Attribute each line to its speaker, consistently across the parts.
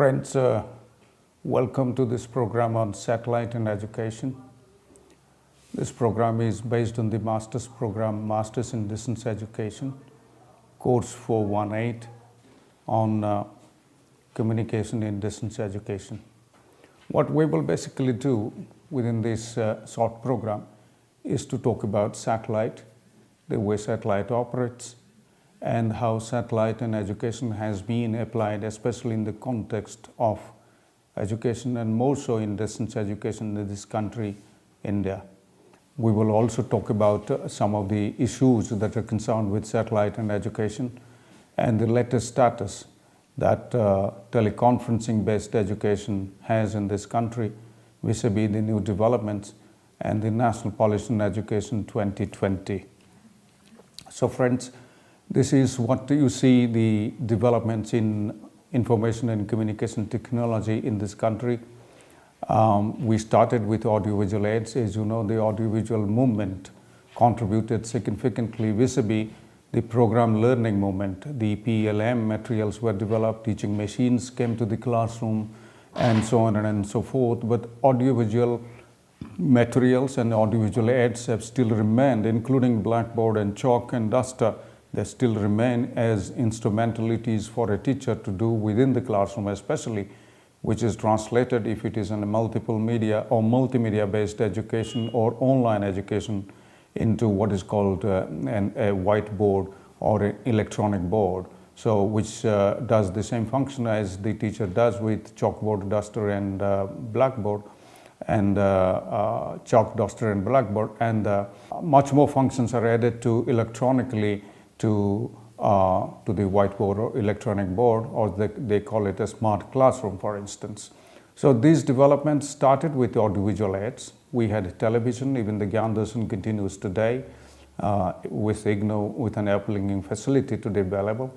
Speaker 1: Friends, welcome to this program on satellite and education. This program is based on the master's program, Masters in Distance Education, course 418 on communication in distance education. What we will basically do within this short program is to talk about satellite, the way satellite operates, and how satellite and education has been applied, especially in the context of education and more so in distance education in this country, India. We will also talk about some of the issues that are concerned with satellite and education and the latest status that teleconferencing based education has in this country vis-a-vis the new developments and the National Policy on Education 2020. So friends, this is what you see the developments in information and communication technology in this country. We started with audiovisual aids. As you know, the audiovisual movement contributed significantly vis-a-vis the program learning movement. The PLM materials were developed, teaching machines came to the classroom, and so on and so forth. But audiovisual materials and audiovisual aids have still remained, including blackboard and chalk and duster. They still remain as instrumentalities for a teacher to do within the classroom, especially, which is translated if it is in a multiple media or multimedia based education or online education into what is called a whiteboard or an electronic board. So which does the same function as the teacher does with chalkboard, duster and blackboard, and chalk, duster and blackboard, and much more functions are added to electronically to the whiteboard or electronic board, or they call it a smart classroom, for instance. So these developments started with audiovisual aids. We had television, even the Gyan Darshan continues today with IGNOU, with an uplink facility today available.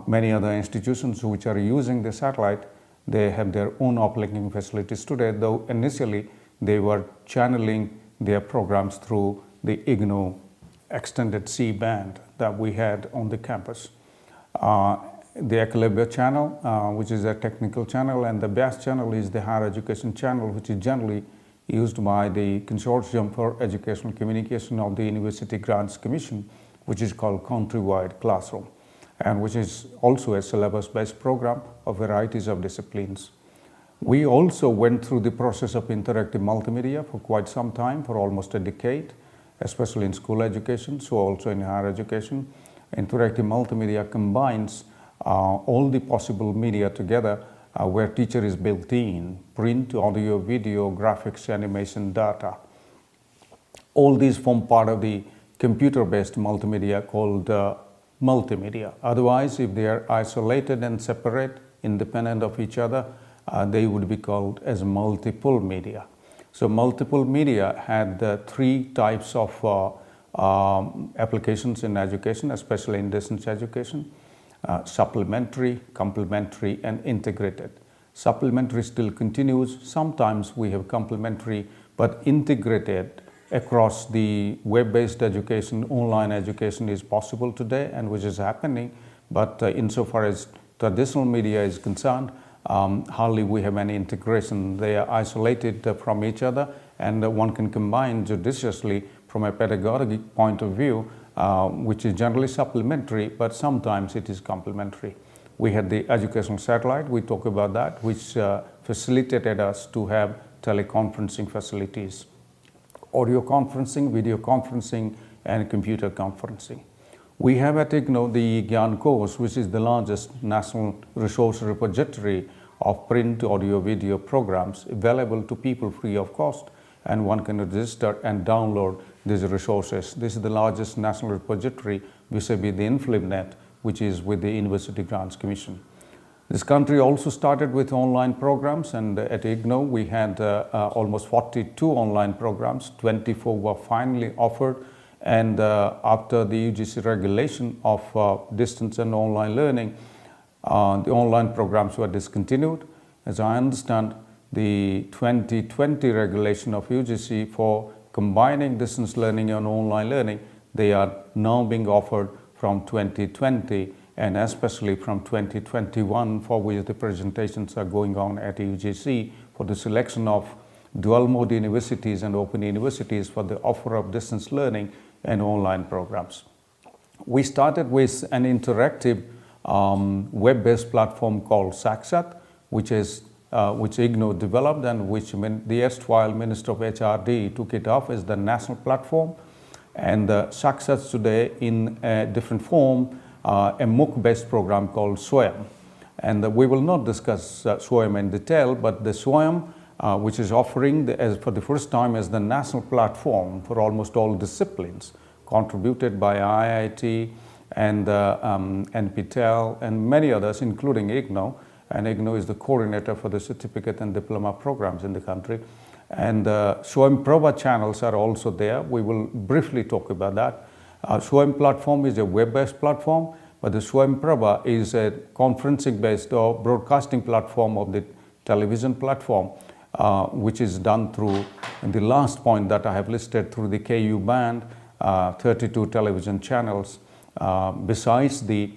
Speaker 1: Many other institutions which are using the satellite, they have their own uplinking facilities today, though initially they were channeling their programs through the IGNOU extended C-band that we had on the campus. The Eclipse channel, which is a technical channel, and the BAS channel is the higher education channel, which is generally used by the Consortium for Educational Communication of the University Grants Commission, which is called Countrywide Classroom, and which is also a syllabus-based program of varieties of disciplines. We also went through the process of interactive multimedia for quite some time, for almost a decade, especially in school education, so also in higher education. Interactive multimedia combines all the possible media together where teacher is built in: print, audio, video, graphics, animation, data. All these form part of the computer-based multimedia called multimedia. Otherwise, if they are isolated and separate, independent of each other, they would be called as multiple media. So multiple media had three types of applications in education, especially in distance education: supplementary, complementary, and integrated. Supplementary still continues. Sometimes we have complementary, but integrated across the web-based education, online education is possible today, and which is happening. But insofar as traditional media is concerned, hardly we have any integration. They are isolated from each other, and one can combine judiciously from a pedagogic point of view, which is generally supplementary, but sometimes it is complementary. We had the educational satellite, we talk about that, which facilitated us to have teleconferencing facilities, audio conferencing, video conferencing, and computer conferencing. We have at IGNOU the Gyan course, which is the largest national resource repository of print, audio, video programs available to people free of cost, and one can register and download these resources. This is the largest national repository vis-a-vis the InflimNet, which is with the University Grants Commission. This country also started with online programs, and at IGNOU we had almost 42 online programs, 24 were finally offered, and after the UGC regulation of distance and online learning, the online programs were discontinued. As I understand, the 2020 regulation of UGC for combining distance learning and online learning, they are now being offered from 2020, and especially from 2021, for which the presentations are going on at UGC for the selection of dual mode universities and open universities for the offer of distance learning and online programs. We started with an interactive web-based platform called Sakshat, which IGNOU developed and which the erstwhile Minister of HRD took it off as the national platform. And Sakshat today in a different form, a MOOC-based program called SWAYAM. And we will not discuss SWAYAM in detail, but the SWAYAM, which is offering for the first time as the national platform for almost all disciplines, contributed by IIT and NPTEL and many others, including IGNOU. And IGNOU is the coordinator for the certificate and diploma programs in the country. And SWAYAMPrabha channels are also there. We will briefly talk about that. SWAYAM platform is a web-based platform, but the SWAYAMPrabha is a conferencing-based or broadcasting platform of the television platform, which is done through, in the last point that I have listed, through the KU band, 32 television channels, besides the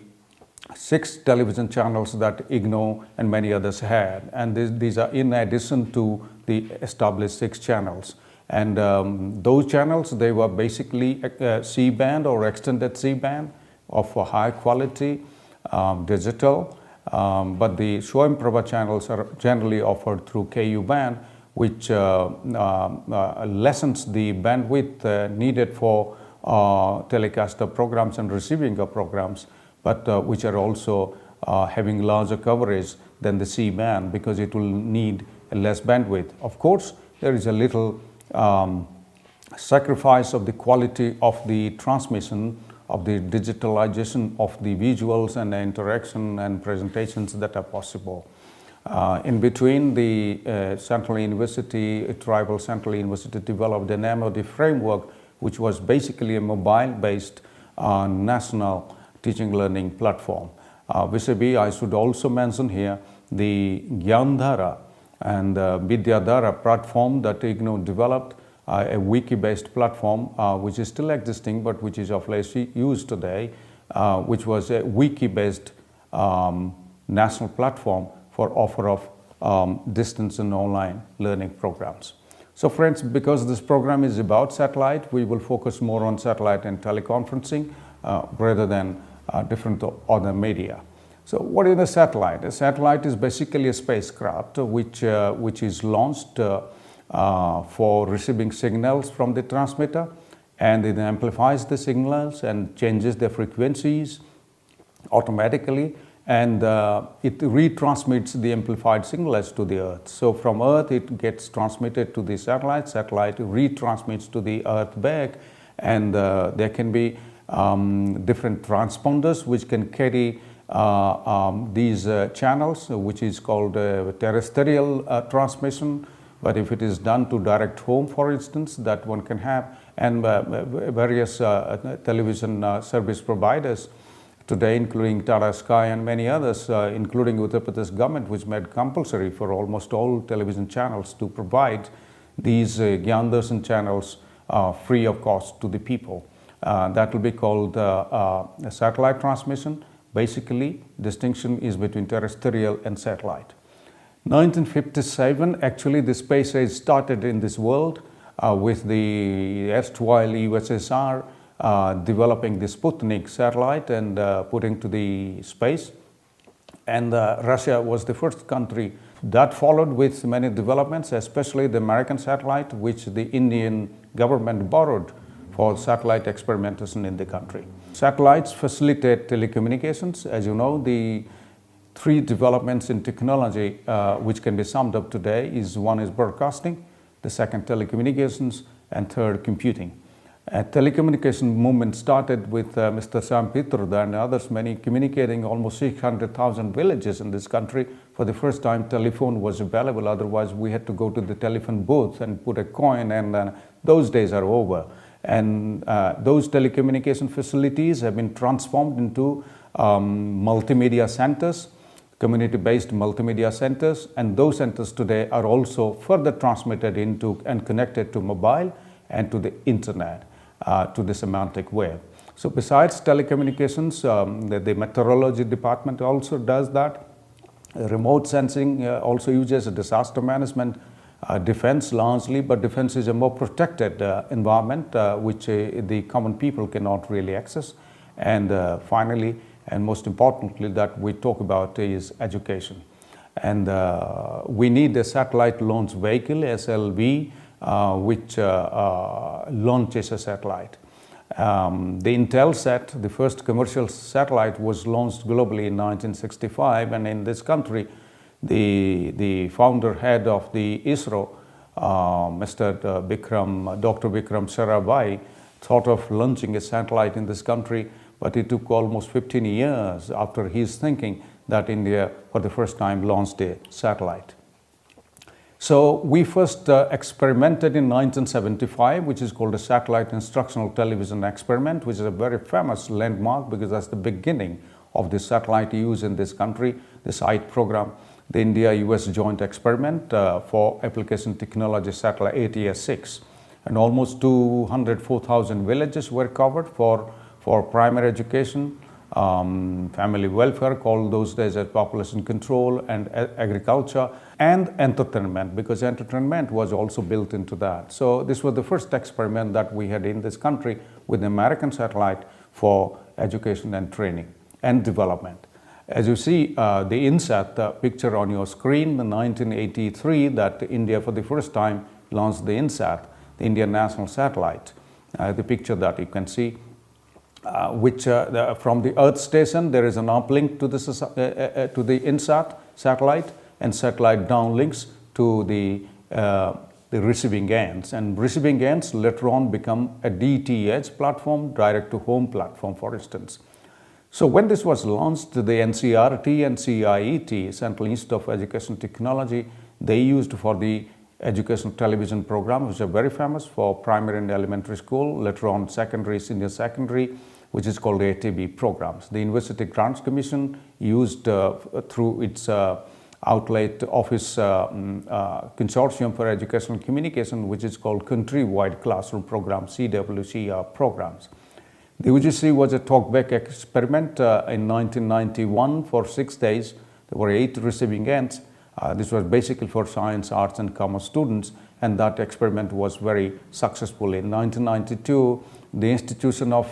Speaker 1: 6 television channels that IGNOU and many others had. And these are in addition to the established 6 channels. And those channels, they were basically C-band or extended C-band of a high quality digital. But the SWAYAMPrabha channels are generally offered through KU band, which lessens the bandwidth needed for telecast of programs and receiving of programs, but which are also having larger coverage than the C-band because it will need less bandwidth. Of course, there is a little sacrifice of the quality of the transmission, of the digitalization of the visuals and the interaction and presentations that are possible. In between, the Central University, Tribal Central University developed an MOD framework, which was basically a mobile-based national teaching learning platform. Vis-a-vis, I should also mention here the Gyandhara and Vidyadhara platform that IGNOU developed, a wiki-based platform which is still existing but which is of less use today, which was a wiki-based national platform for offer of distance and online learning programs. So friends, because this program is about satellite, we will focus more on satellite and teleconferencing rather than different other media. So what is a satellite? A satellite is basically a spacecraft which is launched for receiving signals from the transmitter, and it amplifies the signals and changes their frequencies automatically, and it retransmits the amplified signals to the Earth. So from Earth it gets transmitted to the satellite, satellite retransmits to the Earth back, and there can be different transponders which can carry these channels, which is called terrestrial transmission. But if it is done to direct home, for instance, that one can have, and various television service providers today, including Tata Sky and many others, including Uttar Pradesh government, which made compulsory for almost all television channels to provide these Gyandarshan channels free of cost to the people. That will be called satellite transmission. Basically, distinction is between terrestrial and satellite. 1957, actually the space age started in this world with the erstwhile USSR developing the Sputnik satellite and putting to the space. And Russia was the first country that followed with many developments, especially the American satellite, which the Indian government borrowed for satellite experimentation in the country. Satellites facilitate telecommunications. As you know, the 3 developments in technology which can be summed up today is: one is broadcasting, the second telecommunications, and third computing. Telecommunication movement started with Mr. Sam Pitroda and others, many communicating almost 600,000 villages in this country. For the first time, telephone was available. Otherwise, we had to go to the telephone booth and put a coin, and those days are over. And those telecommunication facilities have been transformed into multimedia centers, community-based multimedia centers, and those centers today are also further transmitted into and connected to mobile and to the internet, to the semantic web. So besides telecommunications, the meteorology department also does that. Remote sensing also uses disaster management, defense largely, but defense is a more protected environment which the common people cannot really access. And finally, and most importantly, that we talk about is education. And we need a satellite launch vehicle, SLV, which launches a satellite. The Intelsat, the first commercial satellite, was launched globally in 1965, and in this country, the founder head of the ISRO, Dr. Vikram Sarabhai, thought of launching a satellite in this country, but it took almost 15 years after his thinking that India, for the first time, launched a satellite. So we first experimented in 1975, which is called a Satellite Instructional Television Experiment, which is a very famous landmark because that's the beginning of the satellite use in this country, the SITE program, the India-US Joint Experiment for Application Technology Satellite ATS-6. And almost 204,000 villages were covered for primary education, family welfare, called those days as population control, and agriculture, and entertainment, because entertainment was also built into that. So this was the first experiment that we had in this country with the American satellite for education and training and development. As you see, the INSAT picture on your screen, in 1983, that India for the first time launched the INSAT, the Indian National Satellite. The picture that you can see, which from the Earth station, there is an uplink to the INSAT satellite, and satellite downlinks to the receiving ends. And receiving ends later on become a DTH platform, direct to home platform, for instance. So when this was launched, the NCERT and CIET, Central Institute of Education Technology, they used for the educational television programs, which are very famous for primary and elementary school, later on secondary, senior secondary, which is called ATB programs. The University Grants Commission used through its Outlet Office Consortium for Educational Communication, which is called Countrywide Classroom Program, CWCR programs. The UGC was a talkback experiment in 1991 for 6 days. There were 8 receiving ends. This was basically for science, arts, and commerce students, and that experiment was very successful. In 1992, the Institution of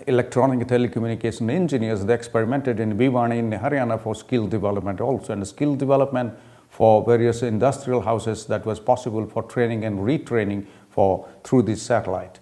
Speaker 1: Electronic Telecommunication Engineers, they experimented in Bhiwani in Haryana for skill development also, and skill development for various industrial houses that was possible for training and retraining through this satellite.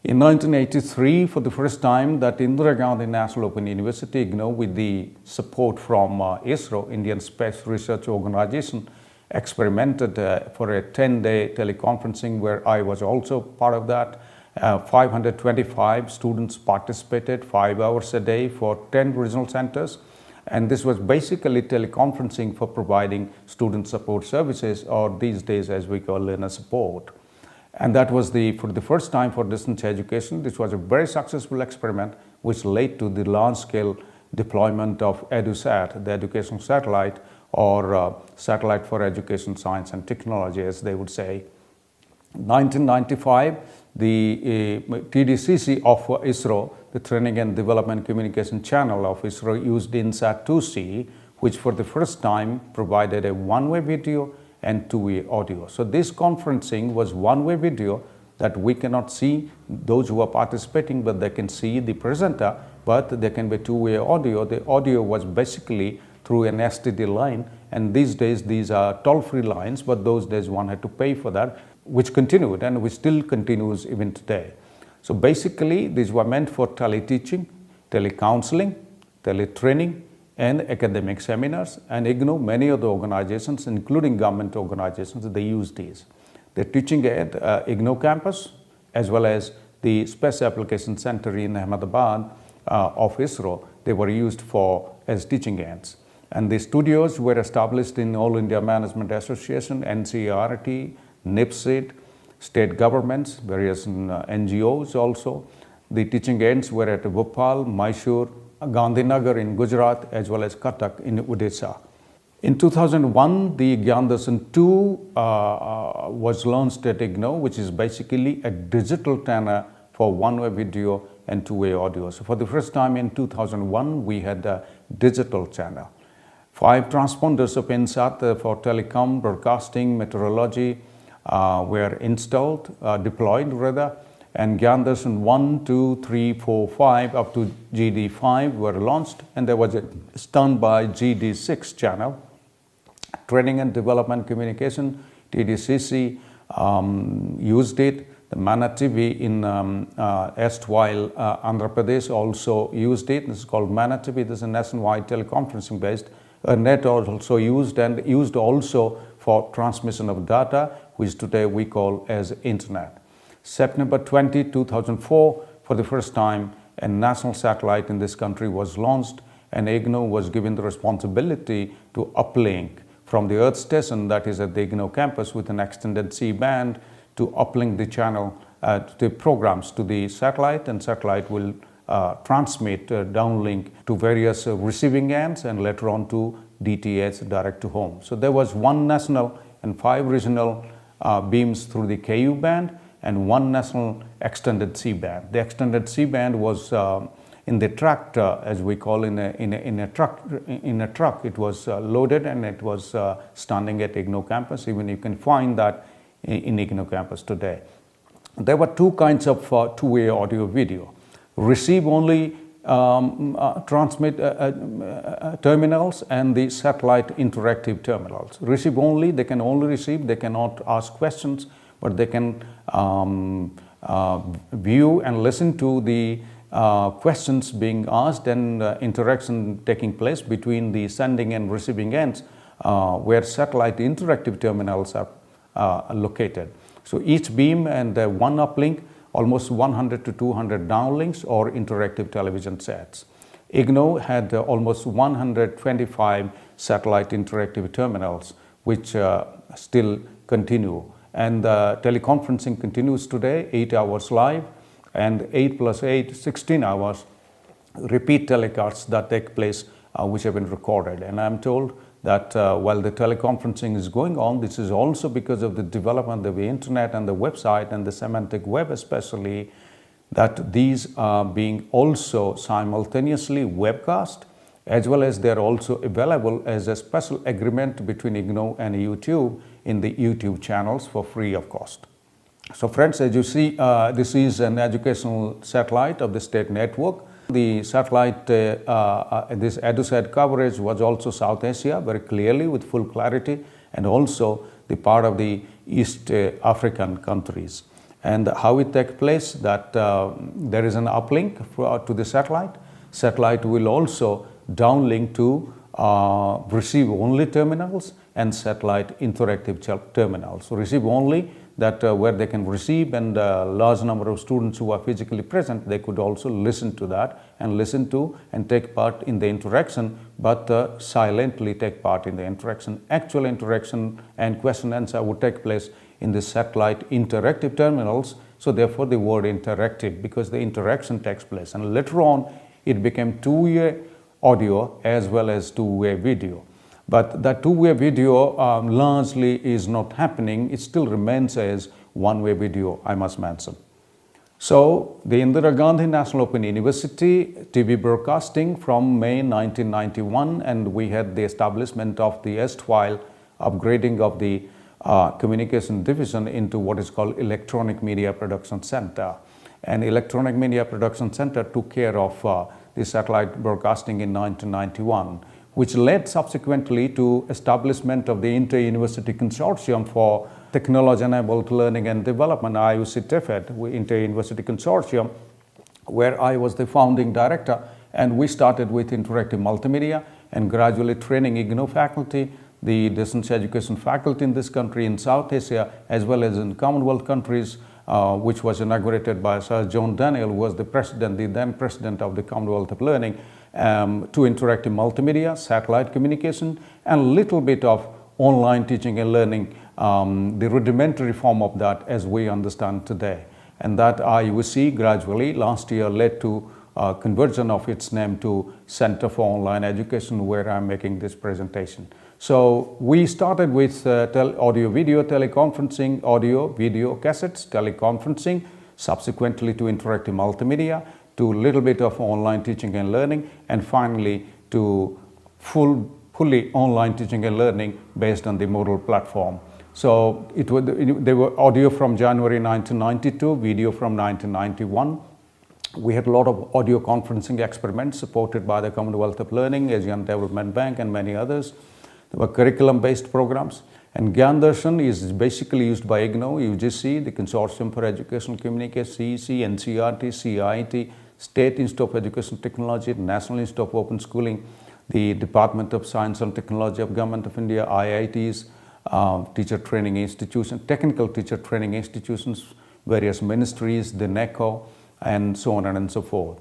Speaker 1: In 1983, for the first time, that Indira Gandhi National Open University, IGNOU, with the support from ISRO, Indian Space Research Organization, experimented for a 10-day teleconferencing where I was also part of that. 525 students participated 5 hours a day for 10 regional centers. And this was basically teleconferencing for providing student support services, or these days as we call learner support. And that was for the first time for distance education. This was a very successful experiment which led to the large-scale deployment of EduSat, the educational satellite, or satellite for education, science and technology, as they would say. 1995, the TDCC of ISRO, the Training and Development Communication Channel of ISRO, used INSAT-2C, which for the first time provided a one-way video and two-way audio. So this conferencing was one-way video that we cannot see those who are participating, but they can see the presenter, but there can be two-way audio. The audio was basically through an STD line, and these days these are toll-free lines, but those days one had to pay for that, which continued and which still continues even today. So basically these were meant for teleteaching, telecounseling, teletraining, and academic seminars, and IGNOU, many of the organizations, including government organizations, they use these. They're teaching at IGNOU campus, as well as the Space Application Center in Ahmedabad of ISRO. They were used as teaching aids. And the studios were established in All India Management Association, NCERT, NIPSID, state governments, various NGOs also. The teaching aids were at Bhopal, Mysore, Gandhinagar in Gujarat, as well as Cuttack in Odisha. In 2001, the Gyandarshan 2 was launched at IGNOU, which is basically a digital tanner for one-way video and two-way audio. So for the first time in 2001, we had a digital channel. 5 transponders of INSAT for telecom, broadcasting, meteorology were installed, deployed rather, and Gyandarshan 1, 2, 3, 4, 5 up to GD5 were launched, and there was a standby GD6 channel. Training and Development Communication, TDCC, used it. The Mana TV in erstwhile Andhra Pradesh also used it. This is called Mana TV. This is a nationwide teleconferencing based. Net also used, and used also for transmission of data, which today we call as Internet. September 20, 2004, for the first time, a national satellite in this country was launched, and IGNOU was given the responsibility to uplink from the Earth station that is at the IGNOU campus with an extended C-band to uplink the channel, the programs to the satellite, and satellite will transmit, downlink to various receiving ends and later on to DTH, direct to home. So there was 1 national and 5 regional beams through the KU band and 1 national extended C-band. The extended C-band was in the tractor, as we call in a truck. It was loaded and it was standing at IGNOU campus. Even you can find that in IGNOU campus today. There were 2 kinds of two-way audio video. Receive only transmit terminals and the satellite interactive terminals. Receive only, they can only receive, they cannot ask questions, but they can view and listen to the questions being asked and interaction taking place between the sending and receiving ends where satellite interactive terminals are located. So each beam and 1 uplink, almost 100 to 200 downlinks or interactive television sets. IGNOU had almost 125 satellite interactive terminals which still continue, and teleconferencing continues today, 8 hours live and 8 plus 8, 16 hours repeat telecasts that take place which have been recorded. And I'm told that while the teleconferencing is going on, this is also because of the development of the internet and the website and the semantic web especially, that these are being also simultaneously webcast, as well as they're also available as a special agreement between IGNOU and YouTube in the YouTube channels for free of cost. So friends, as you see, this is an educational satellite of the state network. The satellite, this EduSat coverage was also South Asia very clearly with full clarity, and also the part of the East African countries. And how it takes place, that there is an uplink to the satellite. Satellite will also downlink to receive only terminals and satellite interactive terminals. So receive only, that where they can receive, and a large number of students who are physically present, they could also listen to that and listen to and take part in the interaction, but silently take part in the interaction. Actual interaction and question answer would take place in the satellite interactive terminals. So therefore the word interactive, because the interaction takes place, and later on it became two-way audio as well as two-way video. But that two-way video largely is not happening. It still remains as one-way video, I must mention. So the Indira Gandhi National Open University TV broadcasting from May 1991, and we had the establishment of the erstwhile upgrading of the communication division into what is called Electronic Media Production Center. And Electronic Media Production Center took care of the satellite broadcasting in 1991. Which led subsequently to establishment of the Inter-University Consortium for Technology-Enabled Learning and Development, IUC-TEFED, Inter-University Consortium, where I was the founding director, and we started with interactive multimedia and gradually training IGNOU faculty, the distance education faculty in this country, in South Asia, as well as in Commonwealth countries, which was inaugurated by Sir John Daniel, who was the then president of the Commonwealth of Learning, to interactive multimedia, satellite communication, and a little bit of online teaching and learning, the rudimentary form of that as we understand today. And that IUC gradually last year led to conversion of its name to Center for Online Education, where I'm making this presentation. So we started with audio video teleconferencing, audio video cassettes, teleconferencing, subsequently to interactive multimedia, to a little bit of online teaching and learning, and finally to fully online teaching and learning based on the Moodle platform. So there were audio from January 1992, video from 1991. We had a lot of audio conferencing experiments supported by the Commonwealth of Learning, Asian Development Bank, and many others. There were curriculum-based programs. And Gyan Darshan is basically used by IGNOU, UGC, the Consortium for Educational Communication, CEC, NCERT, CIT, State Institute of Education Technology, National Institute of Open Schooling, the Department of Science and Technology of Government of India, IITs, teacher training institutions, technical teacher training institutions, various ministries, the NECO, and so on and so forth.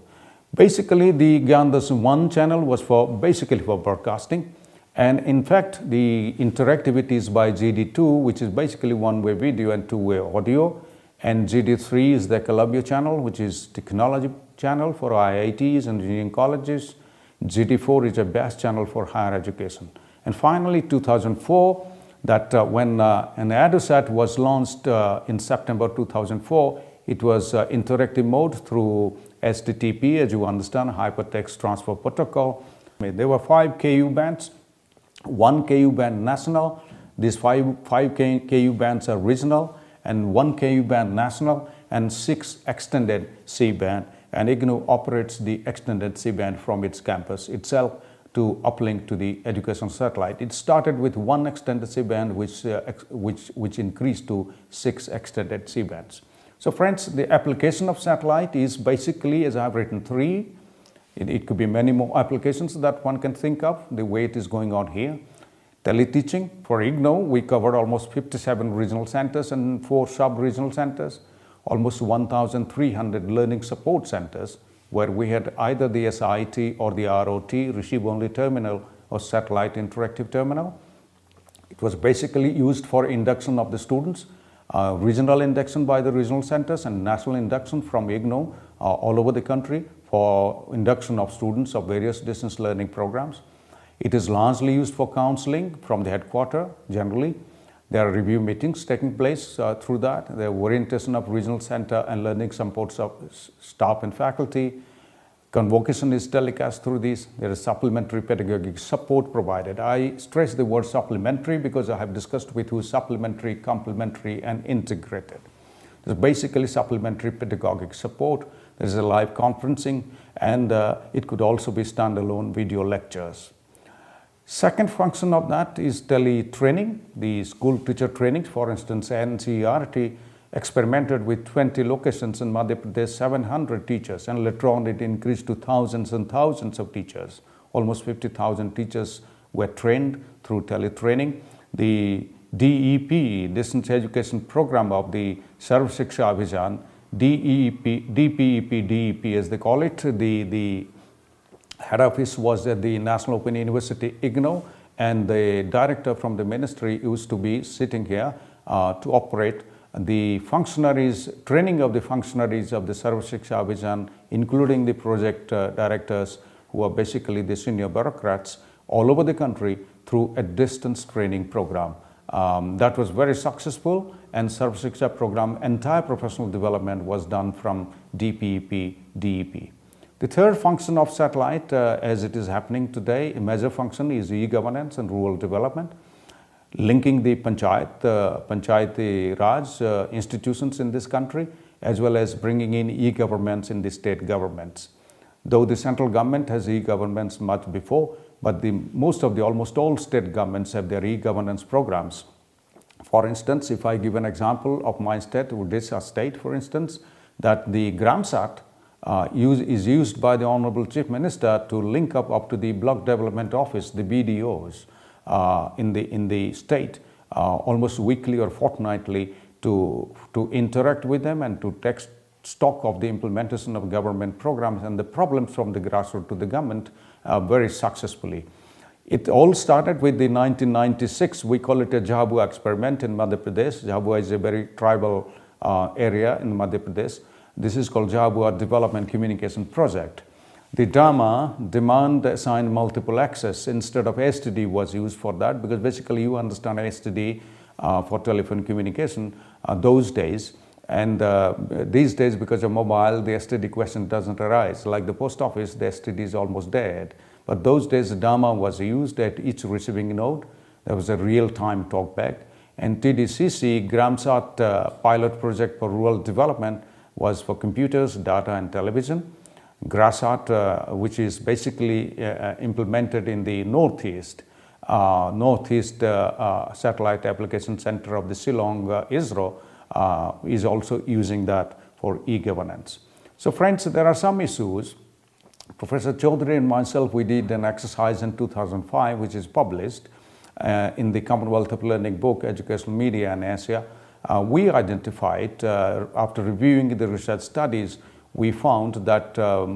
Speaker 1: Basically, the Gyan Darshan 1 channel was basically for broadcasting. And in fact, the interactivity is by GD2, which is basically one-way video and two-way audio. And GD3 is the Eklavya channel, which is technology channel for IITs and engineering colleges. GD4 is a BAS channel for higher education. And finally, 2004, that when an ADOSAT was launched in September 2004, it was interactive mode through HTTP, as you understand, Hypertext Transfer Protocol. There were 5 KU bands, 1 KU band national. These 5 KU bands are regional, and 1 KU band national, and 6 extended C-band. And IGNOU operates the extended C-band from its campus itself to uplink to the educational satellite. It started with 1 extended C-band, which increased to 6 extended C-bands. So friends, the application of satellite is basically, as I've written, 3. It could be many more applications that one can think of, the way it is going on here. Teleteaching, for IGNOU, we covered almost 57 regional centers and 4 sub-regional centers, almost 1,300 learning support centers, where we had either the SIT or the ROT, receive-only terminal, or satellite interactive terminal. It was basically used for induction of the students, regional induction by the regional centers, and national induction from IGNOU all over the country for induction of students of various distance learning programs. It is largely used for counseling from the headquarters generally. There are review meetings taking place through that. The orientation of regional center and learning support staff and faculty. Convocation is telecast through these. There is supplementary pedagogic support provided. I stress the word supplementary because I have discussed with you supplementary, complementary, and integrated. There's basically supplementary pedagogic support. There's a live conferencing, and it could also be standalone video lectures. Second function of that is tele-training, the school teacher trainings. For instance, NCERT experimented with 20 locations in Madhya Pradesh, 700 teachers, and later on it increased to thousands and thousands of teachers. Almost 50,000 teachers were trained through tele-training. The DEP, Distance Education Program of the Sarv Shiksha Abhiyan, DPEP as they call it, the head office was at the National Open University, IGNOU, and the director from the ministry used to be sitting here to operate the functionaries, training of the functionaries of the Sarv Shiksha Abhiyan, including the project directors, who are basically the senior bureaucrats all over the country, through a distance training program. That was very successful, and Sarv Shiksha program, entire professional development was done from DPEP, DEP. The third function of satellite, as it is happening today, a major function is e-governance and rural development, linking the Panchayati Raj institutions in this country, as well as bringing in e-governments in the state governments. Though the central government has e-governments much before, but almost all state governments have their e-governance programs. For instance, if I give an example of my state, Odisha state, for instance, that the GramSat is used by the Honorable Chief Minister to link up to the Block Development Office, the BDOs, in the state, almost weekly or fortnightly, to interact with them and to take stock of the implementation of government programs and the problems from the grassroots to the government very successfully. It all started with the 1996, we call it a Jhabua experiment in Madhya Pradesh. Jhabua is a very tribal area in Madhya Pradesh. This is called Jhabua Development Communication Project. The DAMA, Demand Assigned Multiple Access, instead of STD was used for that, because basically you understand STD for telephone communication those days. And these days, because of mobile, the STD question doesn't arise. Like the post office, the STD is almost dead. But those days, DAMA was used at each receiving node. There was a real-time talkback. And TDCC, GramSat pilot project for rural development, was for computers, data, and television. GRASAT, which is basically implemented in the Northeast Satellite Application Center of the Shillong, ISRO, is also using that for e-governance. So friends, there are some issues. Professor Chaudhary and myself, we did an exercise in 2005, which is published in the Commonwealth of Learning book, Educational Media in Asia. We identified, after reviewing the research studies, we found that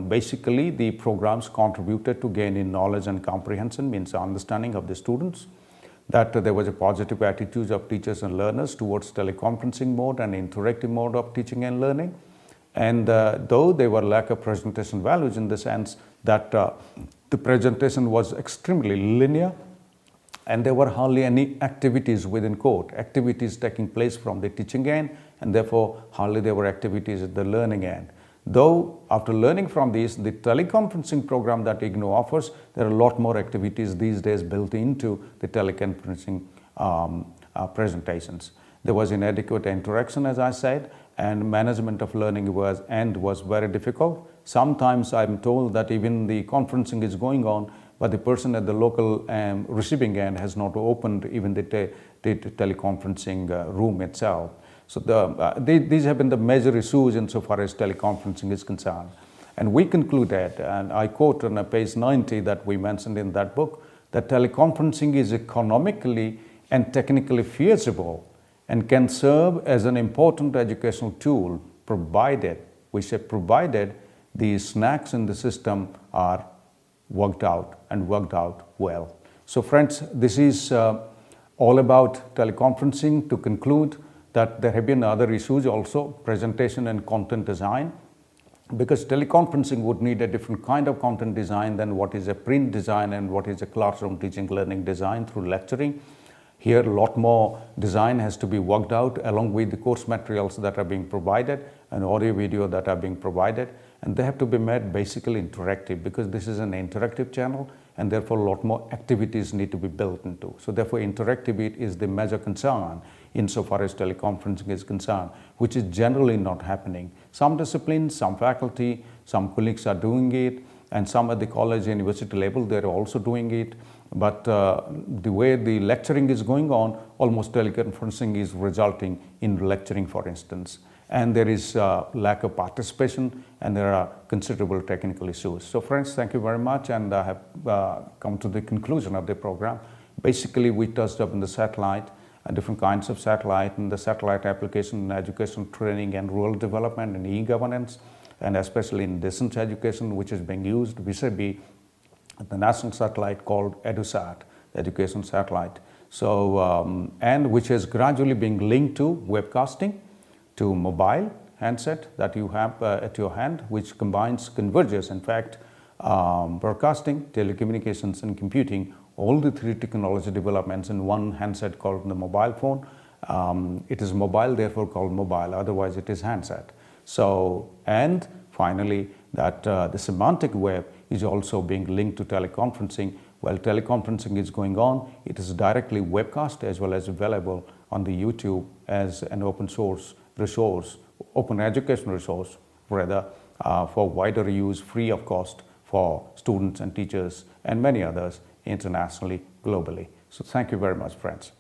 Speaker 1: basically the programs contributed to gain in knowledge and comprehension, means understanding of the students, that there was a positive attitude of teachers and learners towards teleconferencing mode and interactive mode of teaching and learning. And though there were lack of presentation values in the sense that the presentation was extremely linear, and there were hardly any activities within quote, activities taking place from the teaching end, and therefore hardly there were activities at the learning end. Though after learning from these, the teleconferencing program that IGNOU offers, there are a lot more activities these days built into the teleconferencing presentations. There was inadequate interaction, as I said, and management of learning was very difficult. Sometimes I'm told that even the conferencing is going on, but the person at the local receiving end has not opened even the teleconferencing room itself. So these have been the major issues insofar as teleconferencing is concerned. And we concluded, and I quote on page 90 that we mentioned in that book, that teleconferencing is economically and technically feasible and can serve as an important educational tool, provided, we say provided, the snacks in the system are worked out and worked out well. So friends, this is all about teleconferencing. To conclude, that there have been other issues also, presentation and content design, because teleconferencing would need a different kind of content design than what is a print design and what is a classroom teaching learning design through lecturing. Here, a lot more design has to be worked out along with the course materials that are being provided and audio video that are being provided, and they have to be made basically interactive, because this is an interactive channel and therefore a lot more activities need to be built into. So therefore interactivity is the major concern insofar as teleconferencing is concerned, which is generally not happening. Some disciplines, some faculty, some colleagues are doing it, and some at the college university level, they're also doing it. But the way the lecturing is going on, almost teleconferencing is resulting in lecturing, for instance. And there is lack of participation, and there are considerable technical issues. So friends, thank you very much, and I have come to the conclusion of the program. Basically, we touched up on the satellite, different kinds of satellite, and the satellite application in education, training, and rural development, and e-governance, and especially in distance education, which is being used vis-a-vis the national satellite called EduSat, the education satellite. So, and which is gradually being linked to webcasting, to mobile handset that you have at your hand, which converges, in fact, broadcasting, telecommunications, and computing, all the three technology developments in one handset called the mobile phone. It is mobile, therefore called mobile, otherwise it is handset. So, and finally, that the semantic web is also being linked to teleconferencing. While teleconferencing is going on, it is directly webcast as well as available on the YouTube as an open source resource, open education resource, rather, for wider use, free of cost for students and teachers and many others internationally, globally. So thank you very much, friends.